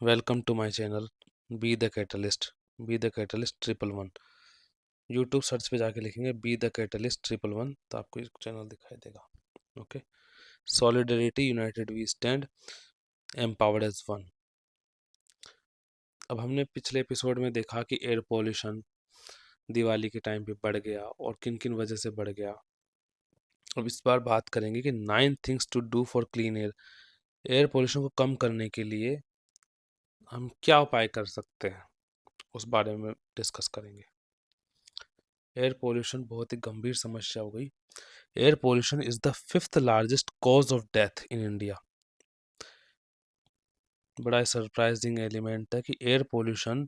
Welcome to my channel Be the Catalyst. Be the Catalyst 111। YouTube search पे जाके लिखेंगे B the Catalyst 111 तो आपको एक चैनल दिखाई देगा। Okay. Solidarity united we stand, empowered as one. अब हमने पिछले एपिसोड में देखा कि एयर पोल्यूशन दिवाली के टाइम पे बढ़ गया और किन किन वजह से बढ़ गया। अब इस बार बात करेंगे कि 9 things to do for clean air. Air pollution को कम करने के लिए हम क्या उपाय कर सकते हैं, उस बारे में डिस्कस करेंगे। एयर पोल्यूशन बहुत ही गंभीर समस्या हो गई। Air pollution is the fifth largest cause of death in India. बड़ा सरप्राइजिंग एलिमेंट है कि air pollution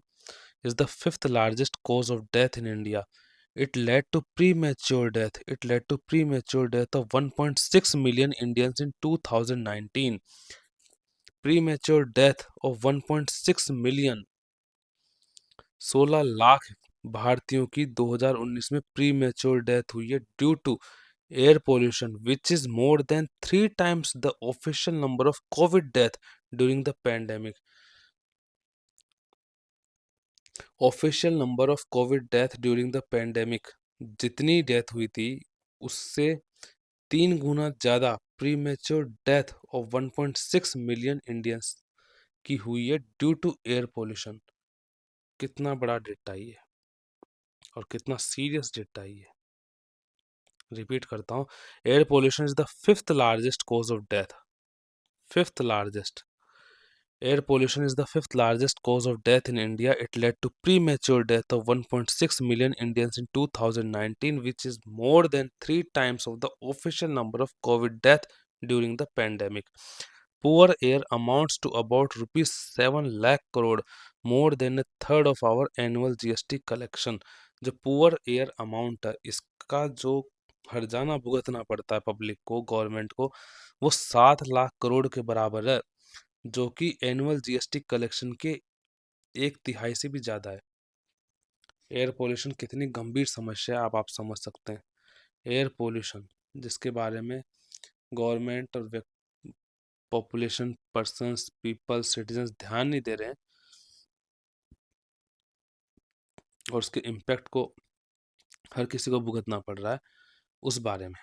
is the fifth largest cause of death in India. It led to premature death. It led to premature death of 1.6 million Indians in 2019. Premature death of 1.6 million, 16 lakh भारतीयों की 2019 में premature death हुई है due to air pollution, which is more than 3 times the official number of COVID death during the pandemic. Official number of Covid death during the pandemic, जितनी death हुई थी उससे 3 गुना ज़्यादा premature death of 1.6 million Indians की हुई है due to air pollution. कितना बड़ा डेटा ये है और कितना सीरियस डेटा ये है। रिपीट करता हूँ, air pollution is the fifth largest cause of death. Fifth largest. Air pollution is the fifth largest cause of death in India. It led to premature death of 1.6 million Indians in 2019, which is more than 3 times of the official number of COVID death during the pandemic. Poor air amounts to about rupees 7 lakh crore, more than a third of our annual GST collection. जो poor air amount है, इसका जो हर्जाना भुगतना पड़ता है public को, government को, वो 7 लाख करोड़ के बराबर है, जो कि एनुअल जीएसटी कलेक्शन के 1/3 से भी ज़्यादा है। एयर पोल्यूशन कितनी गंभीर समस्या है आप समझ सकते हैं। एयर पोल्यूशन जिसके बारे में गवर्नमेंट और पॉपुलेशन, पर्सन्स, पीपल, सिटीजन्स ध्यान नहीं दे रहे हैं और उसके इम्पैक्ट को हर किसी को भुगतना पड़ रहा है, उस बारे में।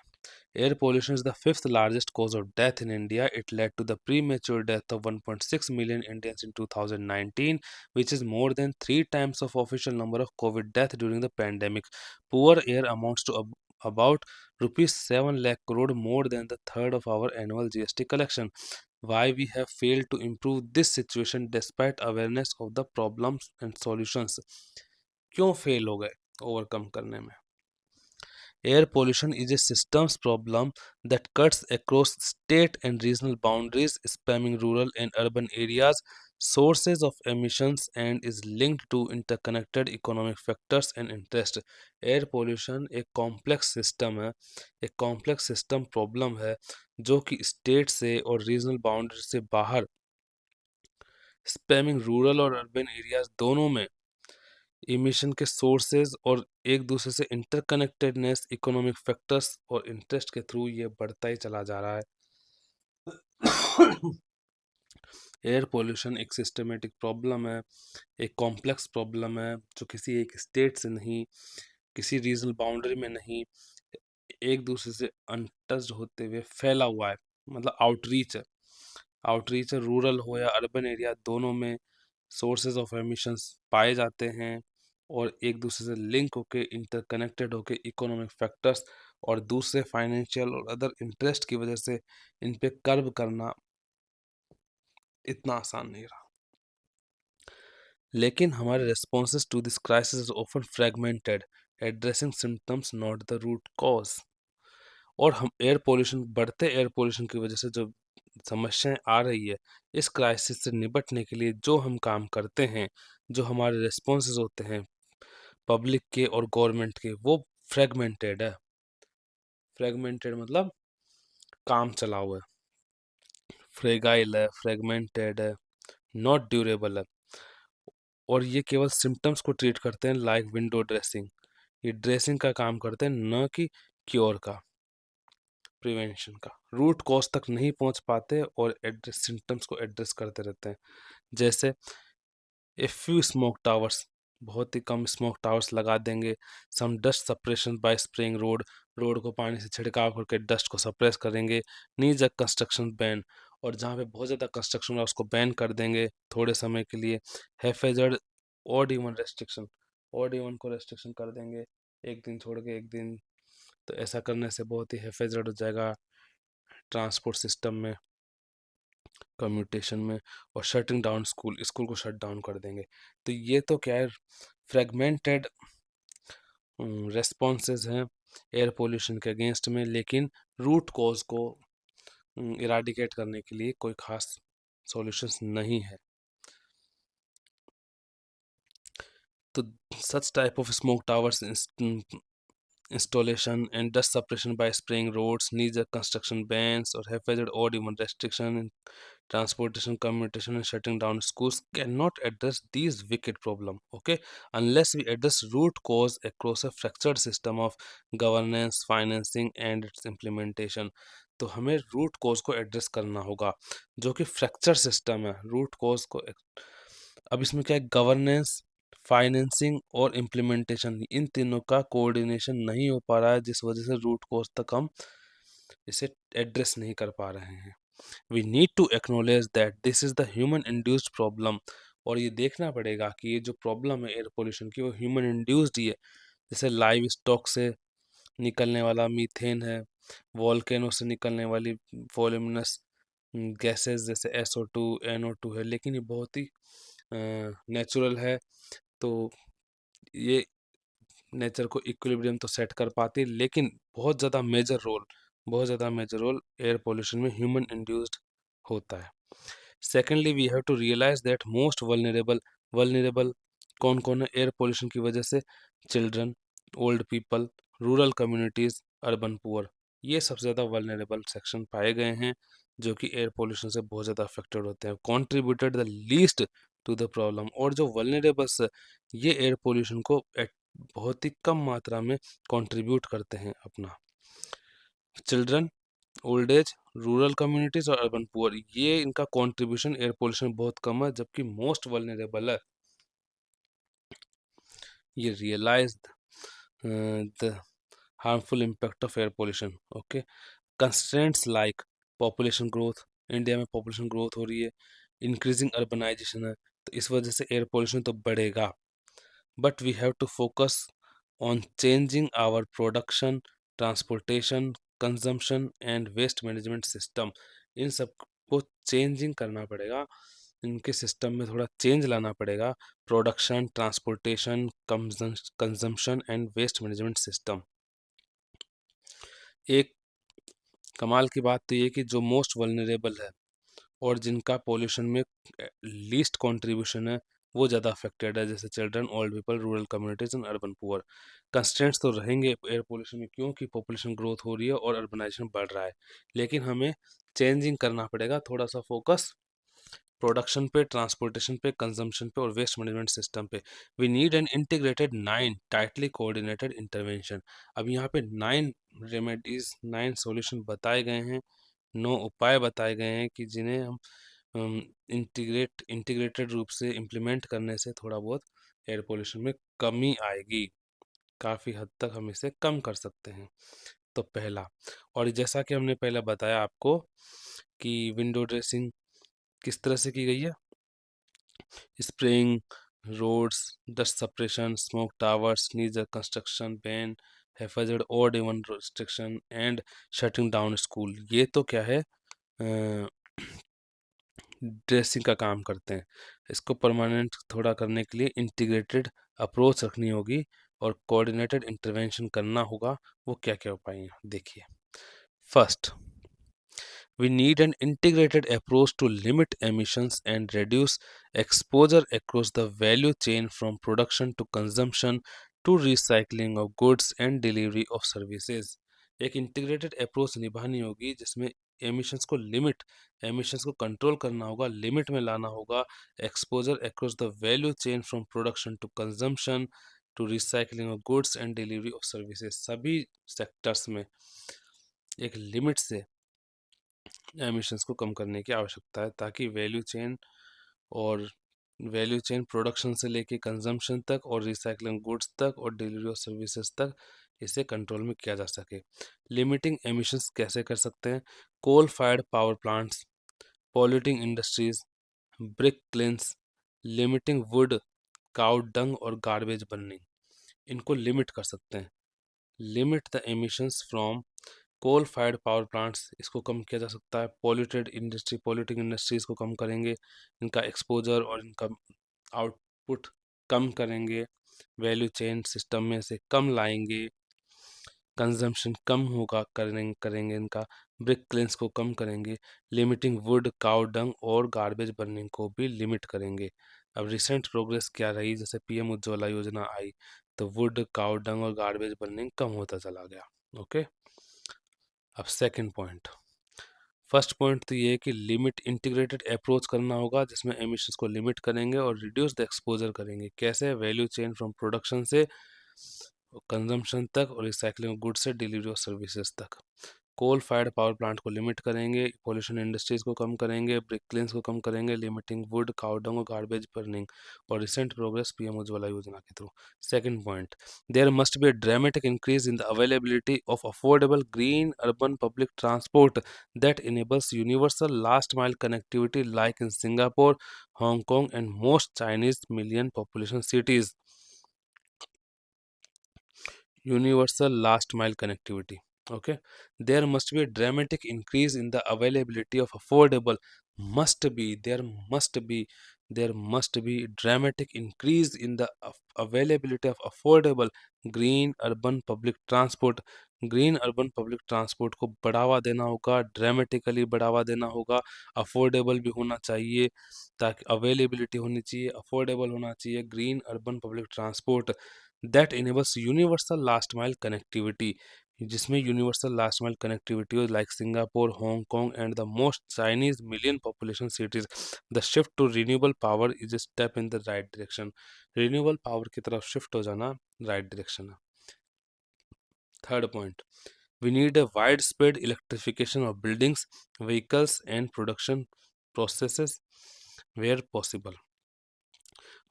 Air pollution is the fifth largest cause of death in India. It led to the premature death of 1.6 million Indians in 2019, which is more than 3 times of official number of COVID death during the pandemic. Poor air amounts to about rupees 7 lakh crore, more than the third of our annual GST collection. Why we have failed to improve this situation despite awareness of the problems and solutions? क्यों fail हो गए overcome करने में? Air pollution is a systems problem that cuts across state and regional boundaries, spamming rural and urban areas, sources of emissions, and is linked to interconnected economic factors and interest. Air pollution एक complex system है, एक complex system problem है जो कि state से और regional boundary से बाहर, स्पैमिंग रूरल और अर्बन एरियाज दोनों में, इमिशन के सोर्सेज और एक दूसरे से इंटरकनेक्टेडनेस, इकोनॉमिक फैक्टर्स और इंटरेस्ट के थ्रू ये बढ़ता ही चला जा रहा है। एयर पोल्यूशन एक सिस्टमेटिक प्रॉब्लम है, एक कॉम्प्लेक्स प्रॉब्लम है जो किसी एक स्टेट से नहीं, किसी रीजनल बाउंड्री में नहीं, एक दूसरे से अनटच्ड होते हुए फैला हुआ है। मतलब आउटरीच है। आउटरीच है, रूरल हो या अर्बन एरिया, दोनों में सोर्सेज ऑफ एमिशंस पाए जाते हैं और एक दूसरे से लिंक होके, इंटरकनेक्टेड होके, इकोनॉमिक फैक्टर्स और दूसरे फाइनेंशियल और अदर इंटरेस्ट की वजह से इन पे कर्व करना इतना आसान नहीं रहा। लेकिन हमारे responses to this crisis is often fragmented, addressing symptoms not the root cause. और हम एयर पोल्यूशन, बढ़ते एयर पोल्यूशन की वजह से जो समस्याएं आ रही है, इस क्राइसिस से निपटने के लिए जो हम काम करते हैं, जो हमारे रिस्पॉन्सेज होते हैं पब्लिक के और गवर्नमेंट के, वो फ्रेगमेंटेड है। फ्रेगमेंटेड मतलब काम चला हुआ है, फ्रेगाइल है, फ्रेगमेंटेड है, नॉट ड्यूरेबल है। और ये केवल सिम्टम्स को ट्रीट करते हैं, लाइक विंडो ड्रेसिंग। ये ड्रेसिंग का काम करते हैं, न कि क्योर का। प्रिवेंशन का, रूट कॉज तक नहीं पहुंच पाते और एड्रेस सिम्टम्स को एड्रेस करते रहते हैं। जैसे ए फ्यू स्मोक टावर्स, बहुत ही कम स्मोक टावर्स लगा देंगे। Some dust suppression by spraying road, road को पानी से छिड़काव करके डस्ट को सप्रेस करेंगे। नीज अ कंस्ट्रक्शन बैन, और जहाँ पे बहुत ज़्यादा कंस्ट्रक्शन है उसको बैन कर देंगे थोड़े समय के लिए। Haphazard odd even restriction, odd even को रेस्ट्रिक्शन कर देंगे, एक दिन छोड़ के एक दिन। तो ऐसा करने से बहुत ही हैफेजर्ड हो जाएगा ट्रांसपोर्ट सिस्टम में, कम्यूटेशन में। और शटिंग डाउन स्कूल, स्कूल को शट डाउन कर देंगे। तो ये तो क्या है, फ्रेगमेंटेड रेस्पॉन्सेज हैं एयर पोल्यूशन के अगेंस्ट में, लेकिन रूट कॉज को इराडिकेट करने के लिए कोई खास सॉल्यूशंस नहीं है। तो such type of smoke towers installation and dust suppression by spraying roads needs a construction bans or hazard or even restriction in transportation, commutation, and shutting down schools cannot address these wicked problem, okay, unless we address root cause across a fractured system of governance, financing and its implementation. तो हमें root cause को address करना होगा, जो कि fracture system है। Root cause को अब इसमें क्या है, गवर्नेंस, फाइनेंसिंग और इम्प्लीमेंटेशन, इन तीनों का कोऑर्डिनेशन नहीं हो पा रहा है, जिस वजह से रूट कॉज तक हम इसे एड्रेस नहीं कर पा रहे हैं। We need to acknowledge that this is the human induced problem, और ये देखना पड़ेगा कि ये जो प्रॉब्लम है एयर पोल्यूशन की वो ह्यूमन इंड्यूस्ड ही है। जैसे लाइव स्टॉक से निकलने वाला मीथेन है, वॉल्केनो से निकलने वाली वॉल्यूमिनस गैसेस जैसे SO2, NO2 है, लेकिन ये बहुत ही नेचुरल है। तो ये नेचर को इक्विलिब्रियम तो सेट कर पाती है, लेकिन बहुत ज़्यादा मेजर रोल एयर पोल्यूशन में ह्यूमन इंड्यूस्ड होता है। Secondly we have to realize that most vulnerable कौन कौन है एयर पोल्यूशन की वजह से? Children, old people, rural communities, urban poor, ये सबसे ज़्यादा वल्नरेबल सेक्शन पाए गए हैं जो कि एयर पोल्यूशन से बहुत ज़्यादा अफेक्टेड होते हैं, contributed the least to the problem. और जो वल्नरेबल्स ये एयर पोल्यूशन को बहुत ही कम मात्रा में कंट्रीब्यूट करते हैं अपना। Children, old age, rural communities और अर्बन पुअर, ये इनका कंट्रीब्यूशन एयर पोल्यूशन बहुत कम है, जबकि मोस्ट वल्नरेबल है। ये realize the harmful impact of air pollution, okay. Constraints like population growth, India में पॉपुलेशन ग्रोथ हो रही है, इंक्रीजिंग अर्बनाइजेशन है, तो इस वजह से एयर पोल्यूशन तो बढ़ेगा। But we have to focus on changing our production, transportation, consumption and waste management system. इन सब को चेंजिंग करना पड़ेगा, इनके सिस्टम में थोड़ा चेंज लाना पड़ेगा। Production, transportation, consumption and waste management system. एक कमाल की बात तो ये कि जो मोस्ट वल्नरेबल है और जिनका पॉल्यूशन में लीस्ट कंट्रीब्यूशन है वो ज़्यादा अफेक्टेड है, जैसे children, old people, rural communities and urban poor. Constraints तो रहेंगे एयर पोल्यूशन में, क्योंकि पॉपुलेशन ग्रोथ हो रही है और अर्बनाइजेशन बढ़ रहा है, लेकिन हमें चेंजिंग करना पड़ेगा, थोड़ा सा फोकस प्रोडक्शन पे, ट्रांसपोर्टेशन पे, कंजम्पशन पे और वेस्ट मैनेजमेंट सिस्टम पे। We need an integrated 9 tightly coordinated intervention. अब यहाँ पे 9 रेमेडीज, 9 सॉल्यूशन बताए गए हैं, 9 उपाय बताए गए हैं कि जिन्हें हम इंटीग्रेटेड रूप से इम्प्लीमेंट करने से थोड़ा बहुत एयर पोल्यूशन में कमी आएगी, काफ़ी हद तक हम इसे कम कर सकते हैं। तो पहला, और जैसा कि हमने पहले बताया आपको कि विंडो ड्रेसिंग किस तरह से की गई है, spraying roads, dust suppression, smoke towers, needs a construction ban, hazard odd even restriction and shutting down school। ये तो क्या है, ड्रेसिंग का काम करते हैं। इसको परमानेंट थोड़ा करने के लिए इंटीग्रेटेड अप्रोच रखनी होगी और कोऑर्डिनेटेड इंटरवेंशन करना होगा। वो क्या क्या उपाय हैं देखिए। First, we need an integrated approach to limit emissions and reduce exposure across the value chain from production to consumption to recycling of goods and delivery of services। एक इंटीग्रेटेड अप्रोच निभानी होगी जिसमें एमिशंस को control करना होगा, limit में लाना होगा, exposure across the value chain from production to consumption to recycling of goods and delivery of services, सभी सेक्टर्स में एक लिमिट से एमिशंस को कम करने की आवश्यकता है, ताकि और वैल्यू चेन प्रोडक्शन से लेके कंजम्पशन तक और रिसाइकलिंग गुड्स तक और डिलीवरी ऑफ सर्विसेज तक इसे कंट्रोल में किया जा सके। लिमिटिंग एमिशंस कैसे कर सकते हैं? Coal fired power plants, polluting industries, brick kilns, limiting wood, cow dung और गार्बेज बर्निंग, इनको लिमिट कर सकते हैं। Limit the emissions from coal fired power plants, इसको कम किया जा सकता है। पॉल्यूटिंग इंडस्ट्रीज को कम करेंगे, इनका एक्सपोजर और इनका आउटपुट कम करेंगे, वैल्यू चेन सिस्टम में से कम लाएंगे, कंजम्पशन कम होगा, करेंगे इनका, ब्रिक क्लेंस को कम करेंगे, लिमिटिंग वुड, काउ डंग और गार्बेज बर्निंग को भी लिमिट करेंगे। अब रिसेंट प्रोग्रेस क्या रही? जैसे पीएम उज्ज्वला योजना आई तो वुड, काउ डंग और गार्बेज बर्निंग कम होता चला गया। ओके, अब सेकंड पॉइंट। फर्स्ट पॉइंट तो ये है कि लिमिट इंटीग्रेटेड अप्रोच करना होगा, जिसमें एमिशंस को लिमिट करेंगे और रिड्यूस द एक्सपोजर करेंगे। कैसे? वैल्यू चेन फ्रॉम प्रोडक्शन से कंजम्पशन तक और रिसाइकलिंग गुड्स से डिलीवरी ऑफ सर्विसेज तक। कोल फायर्ड पावर प्लांट को लिमिट करेंगे, पॉल्यूशन इंडस्ट्रीज को कम करेंगे, ब्रिक क्लिन्स को कम करेंगे, लिमिटिंग वुड, काउडंग और गार्बेज बर्निंग, और recent progress PM Ujjwala Yojana के through. Second point, there must be a dramatic increase in the availability of affordable green urban public transport that enables universal last mile connectivity like in Singapore, Hong Kong, and most Chinese million population cities. Universal last mile connectivity. Okay, there must be a dramatic increase in the availability of affordable. Must be must be there must be dramatic increase in the availability of affordable green urban public transport. Green urban public transport को बढ़ावा देना होगा, dramatically बढ़ावा देना होगा, affordable भी होना चाहिए, ताकि अवेलेबिलिटी होनी चाहिए, अफोर्डेबल होना चाहिए green urban public transport that enables universal last mile connectivity, जिसमें यूनिवर्सल लास्ट माइल कनेक्टिविटी हो, like Singapore, Hong Kong and the most Chinese million population cities. The shift to renewable power is a step in the right direction. Renewable power की तरफ shift हो जाना right direction है। Third point, we need a widespread electrification of buildings, vehicles and production processes where possible।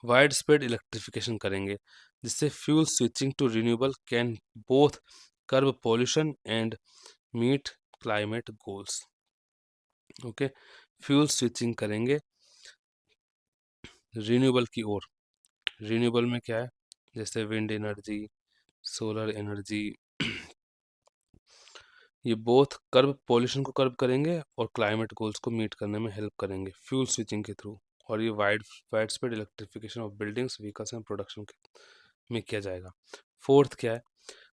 Widespread electrification करेंगे, जिससे fuel switching to renewable can both curb pollution and meet climate goals. Okay, fuel switching करेंगे renewable की ओर। Renewable में क्या है? जैसे wind energy, solar energy, ये बोथ कर्ब पॉल्यूशन को कर्ब करेंगे और क्लाइमेट गोल्स को मीट करने में हेल्प करेंगे फ्यूल स्विचिंग के थ्रू। और ये widespread electrification of buildings, vehicles and production में किया जाएगा। फोर्थ क्या है?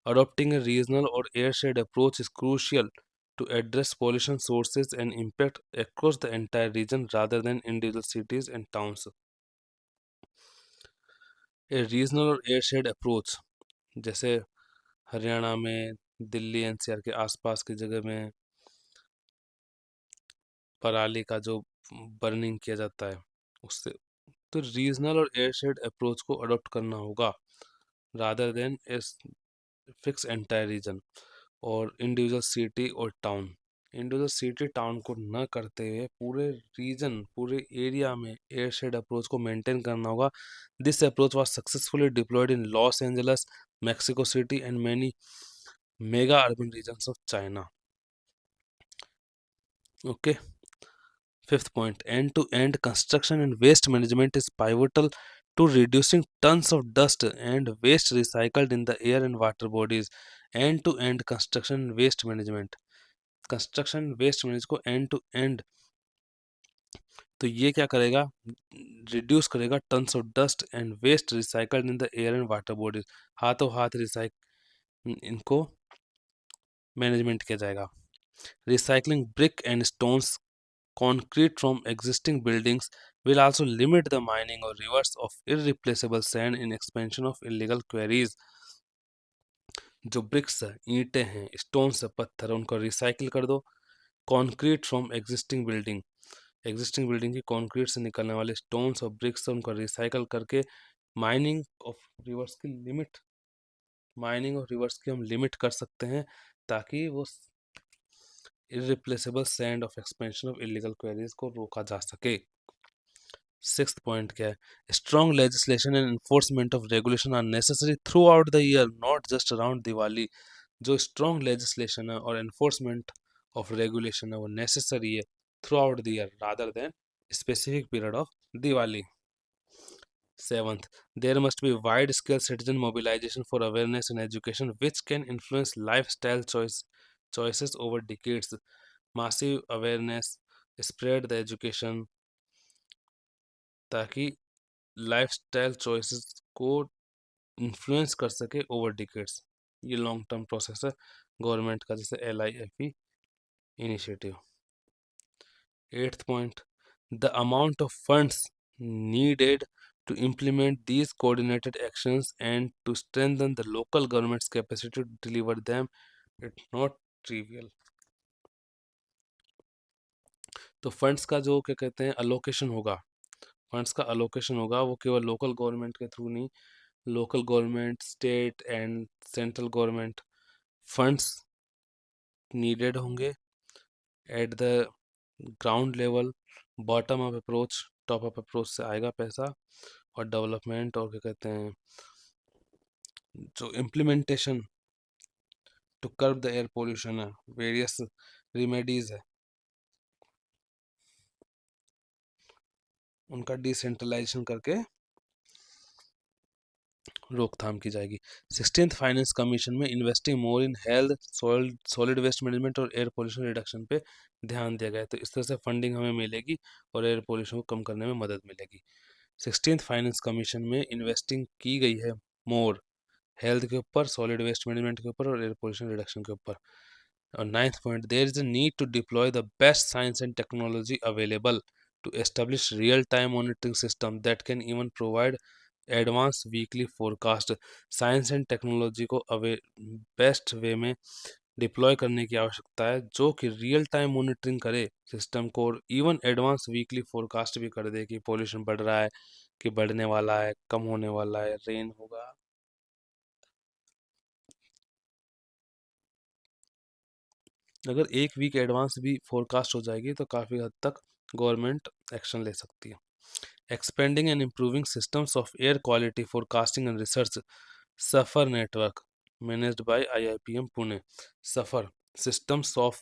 अडॉप्टिंग ए रीजनल और airshed approach is crucial to address pollution sources and impact across the entire region rather than individual cities and towns। A regional और airshed approach, जैसे हरियाणा में, Delhi NCR के आसपास की जगह में पराली का जो बर्निंग किया जाता है उससे, तो रीजनल और एयरशेड अप्रोच को अडॉप्ट करना होगा रादर देन इस फिक्स एंटायर रीजन और इंडिविजुअल सिटी और टाउन। इंडिविजुअल सिटी टाउन को न करते हुए पूरे रीजन, पूरे एरिया में एयरशेड अप्रोच को मेंटेन करना होगा। This approach was successfully deployed in Los Angeles, Mexico City and many mega urban regions of China. Okay, fifth point, end-to-end construction and waste management is pivotal to reducing tons of dust and waste recycled in the air and water bodies। End-to-end construction and waste management, construction waste manage को end to end, तो ये क्या करेगा? Reduce करेगा tons of dust and waste recycled in the air and water bodies. हाथों हाथ इनको management किया जाएगा। Recycling brick and stones concrete from existing buildings will also limit the mining or reverse of irreplaceable sand in expansion of illegal quarries। जो BRICS है, ईंटें हैं, stones है, पत्थर है, उनको रिसाइकिल कर दो। कॉन्क्रीट फ्रॉम एग्जिस्टिंग बिल्डिंग की कॉन्क्रीट से निकलने वाले स्टोन्स और ब्रिक्स है, उनको रिसाइकल करके माइनिंग ऑफ रिवर्स की लिमिट माइनिंग और रिवर्स की हम लिमिट कर सकते हैं, ताकि वो irreplaceable sand of expansion of illegal quarries को रोका जा सके। सिक्स्थ पॉइंट क्या है, strong legislation and enforcement of regulation are necessary throughout the year, not just around Diwali. जो स्ट्रॉन्ग लेजिस्लेशन है और एनफोर्समेंट ऑफ रेगुलेशन है वो नेसेसरी है through out the year rather than specific period of Diwali. Seventh, there must be wide-scale citizen mobilization for awareness and education, which can influence lifestyle choices over decades. Massive awareness, spread the education, ताकि lifestyle choices को influence कर सके over decades. ये long term process है government का, जैसे LIFE initiative. Eighth point, the amount of funds needed to implement these coordinated actions and to strengthen the local government's capacity to deliver them, it's not trivial। तो funds का जो क्या कहते हैं allocation होगा, फंड्स का अलोकेशन होगा वो केवल लोकल गवर्नमेंट के थ्रू नहीं, local government, state and central government funds needed होंगे at the ground level. Bottom up approach, top up approach से आएगा पैसा, और डेवलपमेंट और क्या कहते हैं जो implementation to curb the air pollution है, वेरियस रिमेडीज है, उनका डिसेंट्रलाइजेशन करके रोकथाम की जाएगी। 16th फाइनेंस कमीशन में investing more in health, solid waste management और एयर पोल्यूशन रिडक्शन पे ध्यान दिया गया है, तो इस तरह से फंडिंग हमें मिलेगी और एयर पोल्यूशन को कम करने में मदद मिलेगी। 16th फाइनेंस कमीशन में इन्वेस्टिंग की गई है मोर हेल्थ के ऊपर, सॉलिड वेस्ट मैनेजमेंट के ऊपर और एयर पोल्यूशन रिडक्शन के ऊपर। और ninth point, there is a need to deploy the best science and technology available to establish real time monitoring system that can even provide advance weekly forecast. Science and technology को best way में deploy करने की आवश्यकता है जो कि real time monitoring करे system को, और इवन एडवांस वीकली फोरकास्ट भी कर दे कि पोल्यूशन बढ़ रहा है, कि बढ़ने वाला है, कम होने वाला है, रेन होगा। अगर एक वीक एडवांस भी फोरकास्ट हो जाएगी तो काफ़ी हद तक गवर्नमेंट एक्शन ले सकती है। Expanding and improving systems of air quality forecasting and research, SAFAR network managed by IIPM Pune. SAFAR, systems of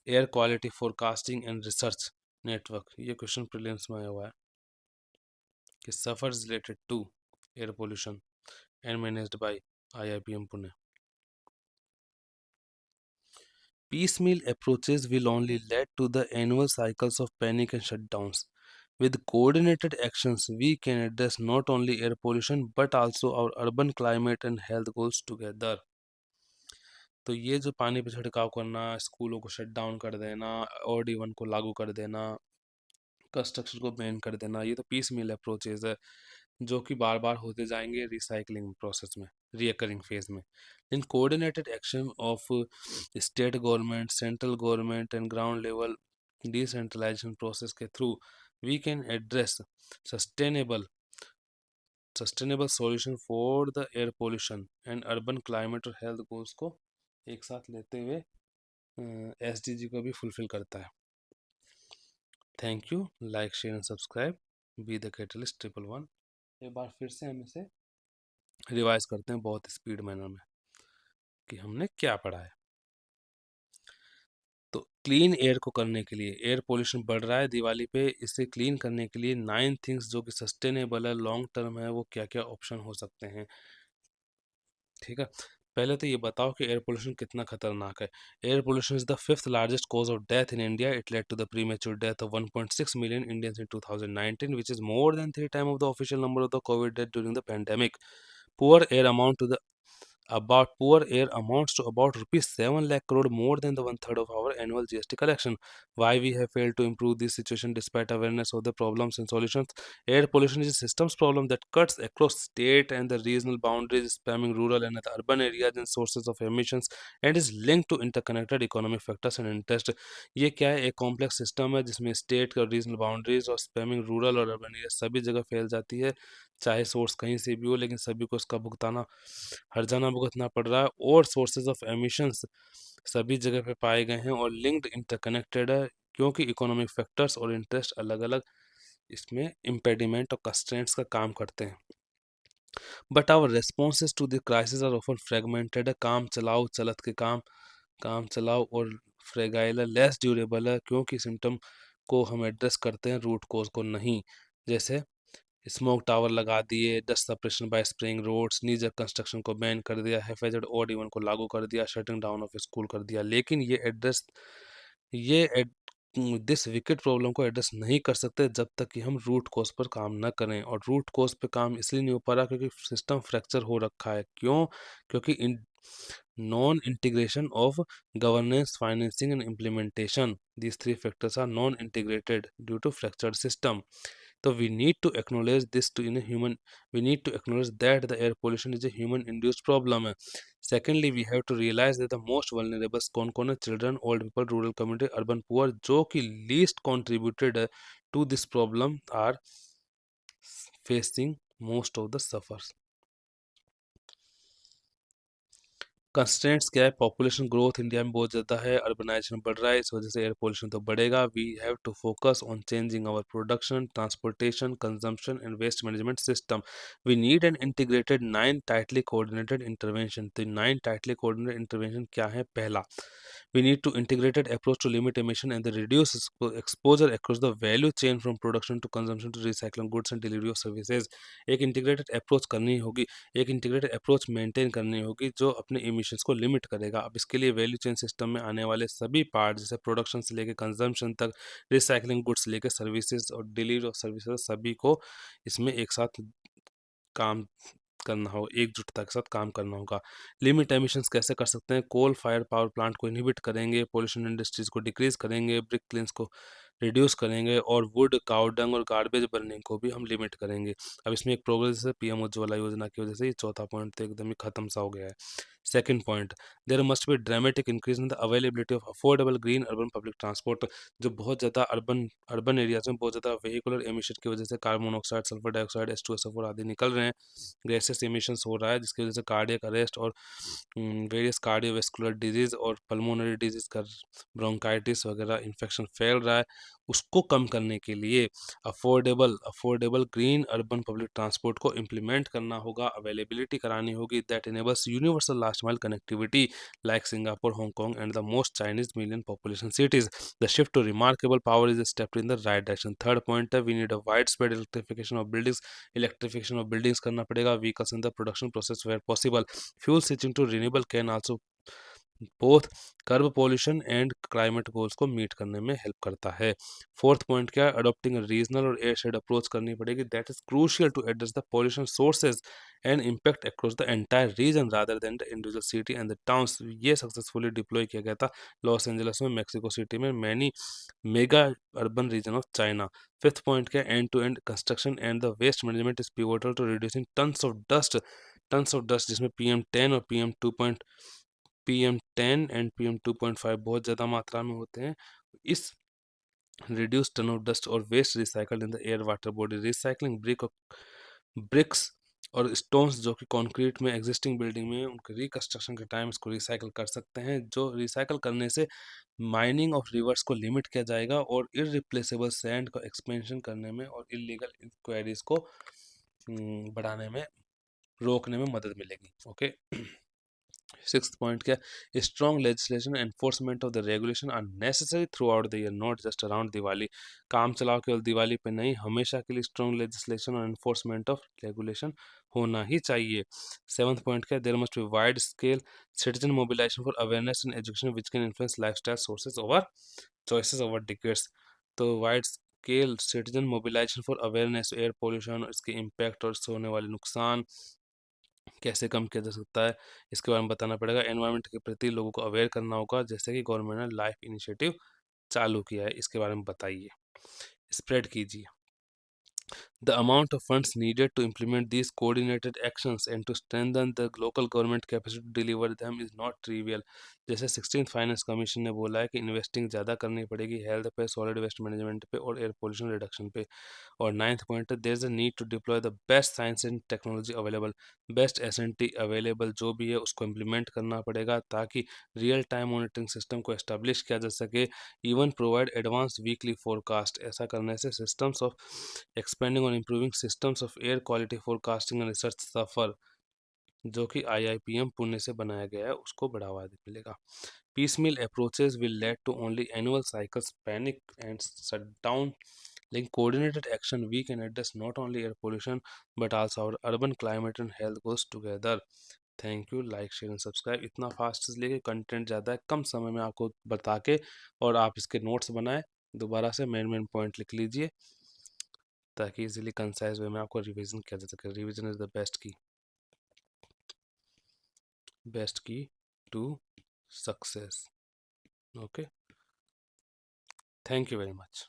air quality forecasting and research network, ये क्वेश्चन प्रीलिम्स में आया हुआ है कि SAFAR is related to air pollution and managed by IIPM Pune. Piecemeal approaches will only lead to the annual cycles of panic and shutdowns. With coordinated actions, we can address not only air pollution but also our urban climate and health goals together. तो ये जो पानी पे छिड़काव करना, स्कूलों को shut down कर देना, OD1 को लागू कर देना, कंस्ट्रक्शन को बैन कर देना, ये तो पीस मिल अप्रोचेज है जो कि बार बार होते जाएंगे रिसाइकलिंग प्रोसेस में, रिकरिंग फेज में। इन coordinated action of state government, central government and ground level decentralisation process के through we can address sustainable sustainable solution for the air pollution and urban climate और हेल्थ गोल्स को एक साथ लेते हुए SDG को भी फुलफिल करता है। Thank you, like share and subscribe, B the Catalyst 111। एक बार फिर से हम इसे रिवाइज करते हैं बहुत स्पीड मैनर में कि हमने क्या पढ़ा है। तो क्लीन एयर को करने के लिए, एयर पोल्यूशन बढ़ रहा है दिवाली पे, इसे क्लीन करने के लिए 9 थिंग्स जो कि सस्टेनेबल है, लॉन्ग टर्म है, वो क्या क्या ऑप्शन हो सकते हैं। ठीक है, पहले तो ये बताओ कि एयर पोल्यूशन कितना खतरनाक है। Air pollution is the fifth largest cause of death in India. It led to the premature death of 1.6 million Indians in 2019, which is more than 3 times of the official number of the COVID death during the pandemic. Poor air amount to the about poor air amounts to about rupees 7 lakh crore, more than the one third of our annual GST collection. Why we have failed to improve this situation despite awareness of the problems and solutions? Air pollution is a systems problem that cuts across state and the regional boundaries, spamming rural and urban areas and sources of emissions, and is linked to interconnected economic factors and interest. ये क्या है, एक complex system है जिसमें state और regional boundaries और spamming rural और urban area सभी जगह फैल जाती है, चाहे सोर्स कहीं से भी हो, लेकिन सभी को इसका भुगताना हर्जाना भुगतना पड़ रहा है। और सोर्सेज ऑफ एमिशंस सभी जगह पे पाए गए हैं और लिंक्ड इंटरकनेक्टेड है, क्योंकि इकोनॉमिक फैक्टर्स और इंटरेस्ट अलग-अलग इसमें इम्पेडिमेंट और कंस्ट्रेंट्स का काम करते हैं। But our responses to the crisis are often fragmented है। काम चलाओ चलत के काम, काम चलाओ और फ्रेगाइल है, लेस ड्यूरेबल है, क्योंकि सिम्टम को हम एड्रेस करते हैं, रूट कोज को नहीं। जैसे स्मोक टावर लगा दिए, dust suppression by spraying roads, नीजर कंस्ट्रक्शन को बैन कर दिया, हैफेजेड ऑड इवन को लागू कर दिया, शटिंग डाउन ऑफ स्कूल कर दिया। लेकिन ये दिस विकेट प्रॉब्लम को एड्रेस नहीं कर सकते जब तक कि हम रूट कोज पर काम ना करें। और रूट कोज पे काम इसलिए नहीं हो पा रहा क्योंकि सिस्टम फ्रैक्चर हो रखा है। क्यों? क्योंकि non integration of governance, financing and implementation, these three factors are non integrated due to fractured system. So we need to acknowledge this to in a human, we need to acknowledge that the air pollution is a human induced problem है। Secondly, we have to realize that the most vulnerable कौन है? Children, old people, rural community, urban poor, जो कि least contributed to this problem are facing most of the suffers। Constraints क्या है? Population growth India में बहुत ज़्यादा है, अर्बनाइजेशन बढ़ रहा है, इस वजह से एयर पोल्यूशन तो बढ़ेगा। We have to focus on changing our production, transportation, consumption and waste management system. We need an integrated 9 tightly coordinated intervention. तो 9 टाइटली कोऑर्डिनेटेड इंटरवेंशन क्या है? पहला, we need to integrated approach to limit emission and the reduce exposure across the value chain from production to consumption to recycling goods and delivery of services। एक integrated approach करनी होगी, एक integrated approach maintain करनी होगी जो अपने emissions को limit करेगा। अब इसके लिए वैल्यू चेन सिस्टम में आने वाले सभी पार्ट, जैसे प्रोडक्शन से लेकर कंजम्पशन तक, रिसाइकलिंग गुड्स से लेकर सर्विसेज और डिलीवरी ऑफ सर्विसेज, सभी को इसमें एक साथ काम करना हो, एकजुटता के साथ काम करना होगा। लिमिट एमिशंस कैसे कर सकते हैं? कोल फायर पावर प्लांट को इनहिबिट करेंगे, पॉल्यूशन इंडस्ट्रीज को डिक्रीज करेंगे, ब्रिक क्लिन्स को रिड्यूस करेंगे और वुड, काउ डंग और गार्बेज बर्निंग को भी हम लिमिट करेंगे। अब इसमें एक प्रोग्रेस है पीएम उज्ज्वला योजना की वजह से, ये चौथा पॉइंट तो एकदम ही खत्म सा हो गया है। Second point, there must be dramatic increase in the availability of affordable green urban public transport. जो बहुत ज़्यादा अर्बन अर्बन एरियाज में बहुत ज़्यादा व्हीकुलर एमिशन की वजह से carbon monoxide, sulphur dioxide, H2SO4 आदि निकल रहे हैं, गैसेस एमिशंस हो रहा है, जिसकी वजह से कार्डियक अरेस्ट और वेरियस कार्डियोवैस्कुलर डिजीज और पल्मोनरी डिजीज का, ब्रोंकाइटिस वगैरह इन्फेक्शन फैल रहा है। उसको कम करने के लिए affordable green urban public transport को इम्प्लीमेंट करना होगा, अवेलेबिलिटी करानी होगी that enables universal last mile connectivity like Singapore, Hong Kong and the most Chinese million population cities. The shift to remarkable power is a step in the right direction। Third point है, we need a widespread electrification of buildings. Electrification of buildings करना पड़ेगा, vehicles in the production process where possible. Fuel switching to renewable can also both curb pollution and climate goals को meet करने में help करता है। Fourth point क्या है? Adopting regional और एयर शेड अप्रोच करनी पड़ेगी that is crucial to address the pollution sources and impact across the entire region rather than the individual city and the towns. ये सक्सेसफुली डिप्लॉय किया गया था Los Angeles में, Mexico City में, many mega urban region of China. Fifth point क्या है? End to end construction and the waste management is pivotal to reducing tons of dust, जिसमें PM10 और PM10 एंड PM2.5 बहुत ज़्यादा मात्रा में होते हैं। इस रिड्यूस टन ऑफ डस्ट और waste recycled in the air water body. Recycling bricks और स्टोन्स जो कि कंक्रीट में एग्जिस्टिंग बिल्डिंग में उनके रिकंस्ट्रक्शन के टाइम इसको रिसाइकल कर सकते हैं, जो रिसाइकल करने से माइनिंग ऑफ रिवर्स को लिमिट किया जाएगा और इररिप्लेसेबल सैंड को एक्सपेंशन करने में और इलीगल इंक्वायरीज को बढ़ाने में, रोकने में मदद मिलेगी। ओके। सिक्स्थ पॉइंट क्या? Strong legislation enforcement of the regulation are necessary throughout the year, not just around Diwali. काम चलाओ केवल दिवाली पे नहीं, हमेशा के लिए स्ट्रॉन्ग लेजिस्लेशन और एनफोर्समेंट ऑफ रेगुलेशन होना ही चाहिए। सेवंथ पॉइंट क्या? There must be wide scale citizen mobilization for awareness and education which can influence lifestyle sources over choices over decades. तो wide scale citizen mobilization for awareness, air pollution और इसके impact और इससे होने वाले नुकसान कैसे कम किया जा सकता है, इसके बारे में बताना पड़ेगा। एनवायरनमेंट के प्रति लोगों को अवेयर करना होगा, जैसे कि गवर्नमेंट ने लाइफ इनिशिएटिव चालू किया है, इसके बारे में बताइए, स्प्रेड कीजिए। The amount of funds needed to implement these coordinated actions and to strengthen the local government capacity to deliver them is not trivial. जैसे 16th फाइनेंस कमीशन ने बोला है कि इन्वेस्टिंग ज़्यादा करनी पड़ेगी हेल्थ पे, सॉलिड वेस्ट मैनेजमेंट पे और एयर पोल्यूशन रिडक्शन पे। और नाइन्थ पॉइंट है, there is a need to deploy the best science and technology available. Best as available जो भी है उसको इम्प्लीमेंट करना पड़ेगा ताकि रियल टाइम मॉनिटरिंग सिस्टम को एस्टेब्लिश किया जा सके। Even provide advance weekly forecast. ऐसा करने से सिस्टम्स ऑफ एक्सपेंडिंग और improving systems of air quality forecasting and research SAFAR, जो कि आईआईपीएम पुणे से बनाया गया है, उसको बढ़ावा मिलेगा। Piecemeal approaches will lead to only annual cycles, panic and shutdown. Like coordinated action, we can address not only air pollution but also our urban climate and health goes together. Thank you. Like share and subscribe. इतना fast इसलिए content ज़्यादा है, कम समय में आपको बता के, और आप इसके नोट्स बनाए, दोबारा से मेन मेन पॉइंट लिख लीजिए ताकि इजीली कंसाइज वे में आपको रिवीजन किया जा सके। Revision is the best key to success. Okay, thank you very much.